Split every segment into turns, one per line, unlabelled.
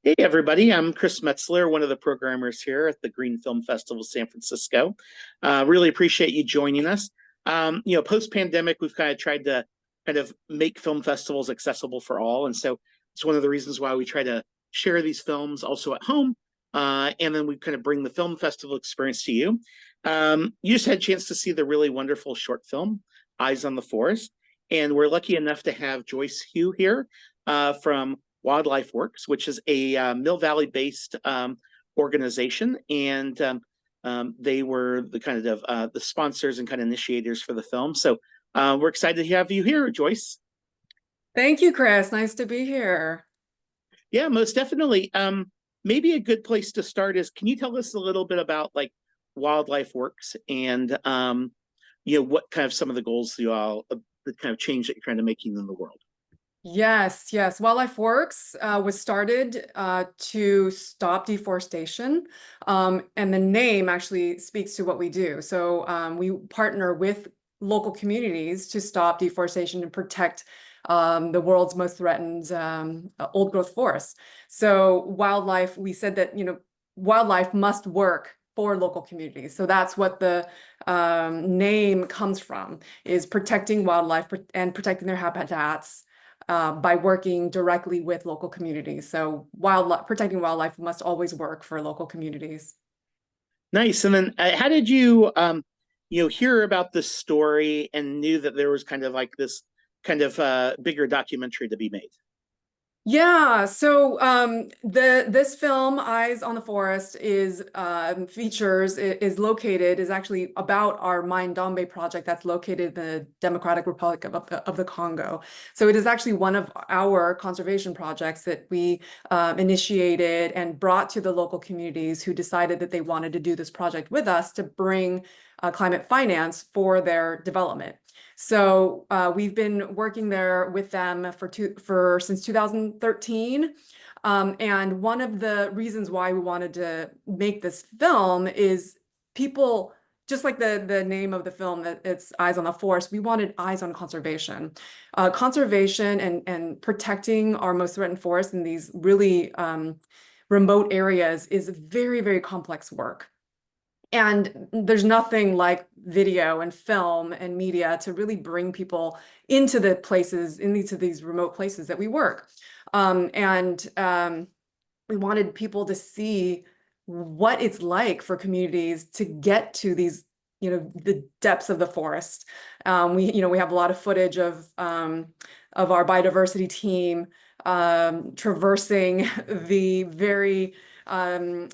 Hey, everybody. I'm Chris Metzler, one of the programmers here at the Green Film Festival San Francisco. Really appreciate you joining us. Post-pandemic, we've kind of tried to kind of make film festivals accessible for all. And so it's one of the reasons why we try to share these films also at home. And then we kind of bring the film festival experience to you. You just had a chance to see the really wonderful short film, Eyes on the Forest. And we're lucky enough to have Joyce Hugh here from Wildlife Works, which is a Mill Valley based organization. And they were the kind of the sponsors and kind of initiators for the film. So we're excited to have you here, Joyce.
Thank you, Chris. Nice to be here.
Yeah, most definitely. Maybe a good place to start is, can you tell us a little bit about like Wildlife Works and what kind of some of the goals you all, the kind of change that you're trying to making in the world?
Yes. Wildlife Works was started to stop deforestation. And the name actually speaks to what we do. So we partner with local communities to stop deforestation and protect the world's most threatened old growth forests. So wildlife, we said that, wildlife must work for local communities. So that's what the name comes from, is protecting wildlife and protecting their habitats by working directly with local communities. So protecting wildlife must always work for local communities.
Nice. And then how did you hear about this story and knew that there was kind of like this kind of bigger documentary to be made?
Yeah, so this film, Eyes on the Forest, is actually about our Mai Ndombe project that's located in the Democratic Republic of the Congo. So it is actually one of our conservation projects that we initiated and brought to the local communities who decided that they wanted to do this project with us to bring climate finance for their development. So we've been working there with them since 2013. And one of the reasons why we wanted to make this film is people, just like the name of the film, that it's Eyes on the Forest, we wanted eyes on conservation. Conservation and protecting our most threatened forests in these really remote areas is very, very complex work. And there's nothing like video and film and media to really bring people into these remote places that we work. We wanted people to see what it's like for communities to get to these, the depths of the forest. We have a lot of footage of our biodiversity team traversing the very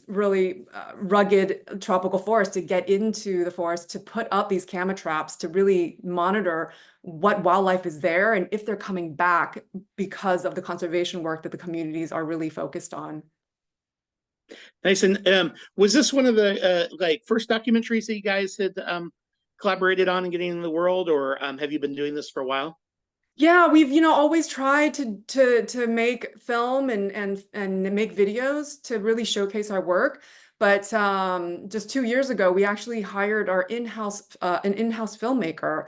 really rugged tropical forest to get into the forest, to put up these camera traps to really monitor what wildlife is there and if they're coming back because of the conservation work that the communities are really focused on.
Nice. And was this one of the like first documentaries that you guys had collaborated on and getting in the world, or have you been doing this for a while?
Yeah, we've always tried to make film and make videos to really showcase our work. But just 2 years ago, we actually hired our an in-house filmmaker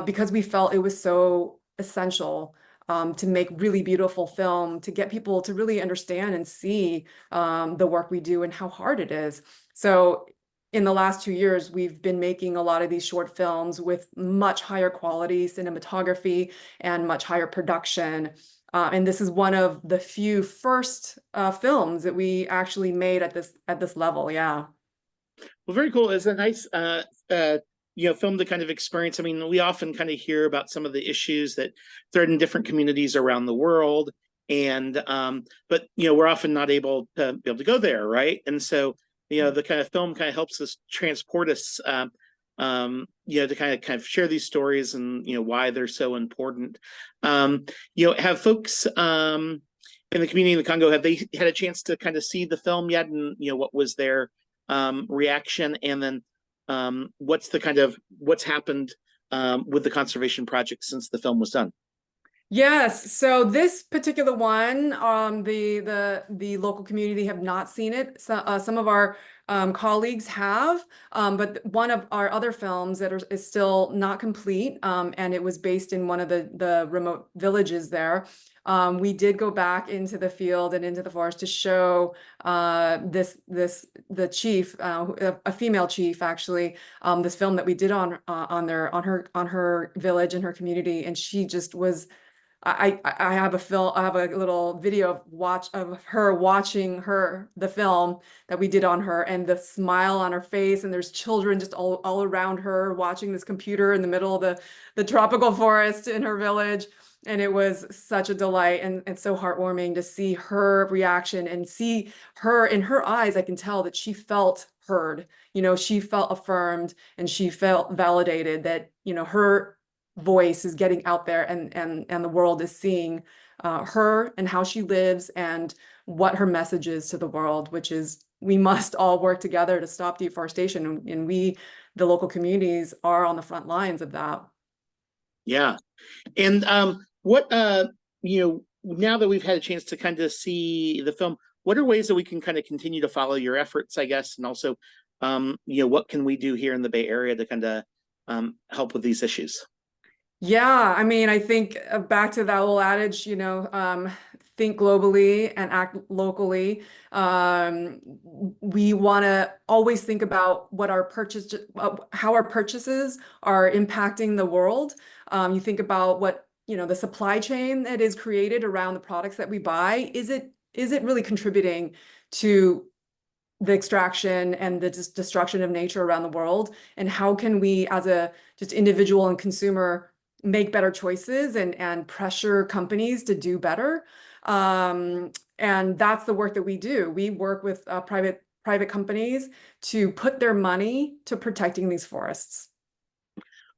because we felt it was so essential to make really beautiful film, to get people to really understand and see the work we do and how hard it is. So in the last 2 years, we've been making a lot of these short films with much higher quality cinematography and much higher production. And this is one of the few first films that we actually made at this level. Yeah.
Well, very cool. It's a nice film to kind of experience. I mean, we often kind of hear about some of the issues that threaten different communities around the world. And but we're often not able to be able to go there, right? And so the kind of film kind of helps us transport us to kind of share these stories and why they're so important. Have folks in the community in the Congo, have they had a chance to kind of see the film yet, and what was their reaction, and then what's happened with the conservation project since the film was done?
Yes, so this particular one, the local community have not seen it. So, some of our colleagues have, but one of our other films is still not complete, and it was based in one of the remote villages there. we did go back into the field and into the forest to show the chief, a female chief actually, this film that we did on her village and her community, and she just was. I have a little video of her watching the film that we did on her, and the smile on her face, and there's children just all around her watching this computer in the middle of the tropical forest in her village. And it was such a delight and so heartwarming to see her reaction and see her in her eyes. I can tell that she felt heard, she felt affirmed, and she felt validated that, her voice is getting out there, and the world is seeing her and how she lives and what her message is to the world, which is we must all work together to stop deforestation, and we, the local communities, are on the front lines of that.
Yeah. And what now that we've had a chance to kind of see the film, what are ways that we can kind of continue to follow your efforts, I guess, and also what can we do here in the Bay Area to kind of help with these issues?
Yeah, I mean, I think back to that old adage, think globally and act locally. We want to always think about what how our purchases are impacting the world. You think about what, the supply chain that is created around the products that we buy. Is it really contributing to the extraction and the destruction of nature around the world? And how can we, as a just individual and consumer, make better choices and pressure companies to do better? And that's the work that we do. We work with private companies to put their money to protecting these forests.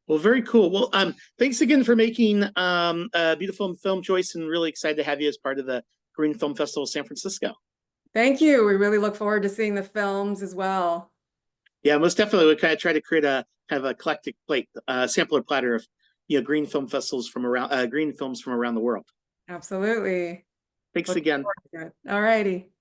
Well, very cool. Well, thanks again for making a beautiful film choice, and really excited to have you as part of the Green Film Festival San Francisco.
Thank you. We really look forward to seeing the films as well.
Yeah, most definitely. We kind of try to create a kind of eclectic plate, sampler platter of green film festivals from around green films from around the world.
Absolutely.
Thanks again.
All righty.